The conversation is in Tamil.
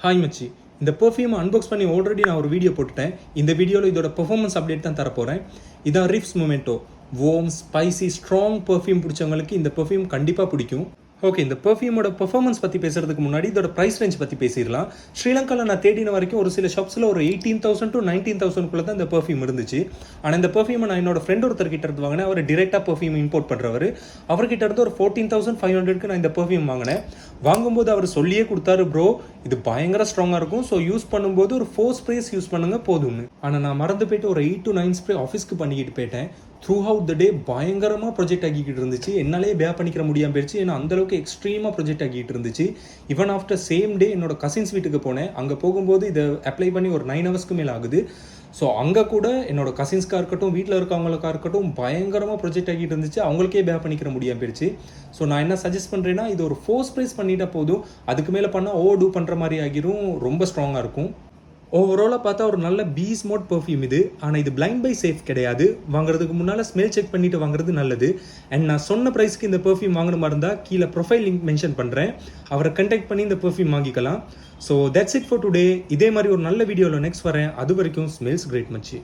ஹாய் மச்சி, இந்த பெர்ஃப்யூம் அன்பாக்ஸ் பண்ணி ஆல்ரெடி நான் ஒரு வீடியோ போட்டுட்டேன். இந்த வீடியோவில் இதோட பெர்ஃபார்மன்ஸ் அப்டேட் தான் தரப்போகிறேன். இதான் Riffs Momento warm spicy strong perfume பிடிச்சவங்களுக்கு இந்த பெர்ஃப்யூம் கண்டிப்பாக பிடிக்கும். ஓகே, இந்த பெர்ஃப்யூமோட பெர்ஃபார்மன்ஸ் பற்றி பேசுறதுக்கு முன்னாடி இதோட ப்ரைஸ் ரேஞ்ச் பற்றி பேசிடலாம். ஸ்ரீலங்காவில் நான் தேடின வரைக்கும் ஒரு சில ஷாப்ஸில் ஒரு 18,000 to 19,000 தான் இந்த பெர்ஃப்யூம் இருந்துச்சு. ஆனால் இந்த பெர்ஃப்யூமை நான் என்னோட ஃப்ரெண்ட் ஒருத்தர்கிட்ட இருந்து வாங்கினேன். அவர் டிரெக்டாக பெர்ஃப்யூம் இம்போர்ட் பண்ணுறவர். அவர்கிட்ட இருந்து ஒரு 14,500 நான் இந்த பெர்ஃப்யூம் வாங்கினேன். வாங்கும்போது அவர் சொல்லியே கொடுத்தாரு, ப்ரோ இது பயங்கர ஸ்ட்ராங்காக இருக்கும், ஸோ யூஸ் பண்ணும்போது ஒரு 4 ஸ்ப்ரேஸ் யூஸ் பண்ணுங்க போதும்னு. ஆனால் நான் மறந்து போயிட்டு ஒரு 8 to 9 ஸ்ப்ரே ஆஃபீஸ்க்கு பண்ணிக்கிட்டு போயிட்டேன். த்ரூ அவுட் த டே பயங்கரமாக ப்ரொஜெக்ட் ஆகிக்கிட்டு இருந்துச்சு. என்னாலே பே பண்ணிக்கிற முடியாமல் போயிடுச்சு. ஏன்னா அந்தளவுக்கு எக்ஸ்ட்ரீமாக ப்ரொஜெக்ட் ஆகிட்டு இருந்துச்சு. ஈவன் ஆஃப்டர் சேம் டே என்னோட கசின்ஸ் வீட்டுக்கு போனேன். அங்கே போகும்போது இதை அப்ளை பண்ணி ஒரு 9 ஹவர்ஸ்க்கு மேலே ஆகுது. ஸோ அங்கே கூட என்னோட கசின்ஸ்க்காக இருக்கட்டும், வீட்டில் இருக்கவங்களுக்காக இருக்கட்டும் பயங்கரமாக ப்ரொஜெக்ட் ஆகிட்டு இருந்துச்சு. அவங்களுக்கே பே பண்ணிக்கிற முடியாமல் போயிடுச்சு. ஸோ நான் என்ன சஜஸ்ட் பண்ணுறேன்னா, இது ஒரு 4 ஸ்ப்ரேஸ் பண்ணிட்டா போதும். அதுக்கு மேலே பண்ணால் ஓவர் டூ பண்ணுற மாதிரி ஆகிரும், ரொம்ப ஸ்ட்ராங்காக இருக்கும். ஓவராலாக பார்த்தா ஒரு நல்ல பீஸ் மோட் பெர்ஃப்யூம் இது. ஆனால் இது பிளைண்ட் பை சேஃப் கிடையாது. வாங்குறதுக்கு முன்னால் ஸ்மெல் செக் பண்ணிட்டு வாங்குறது நல்லது. அண்ட் நான் சொன்ன ப்ரைஸ்க்கு இந்த பெர்ஃப்யூம் வாங்கின மாதிரி இருந்தால் கீழே ப்ரொஃபைல் லிங்க் மென்ஷன் பண்ணுறேன். அவரை கண்டெக்ட் பண்ணி இந்த பெர்ஃப்யூம் வாங்கிக்கலாம். So that's it for today. இதே மாதிரி ஒரு நல்ல வீடியோவில் நெக்ஸ்ட் வரேன். அது வரைக்கும் ஸ்மெல்ஸ் கிரேட் மச்சி.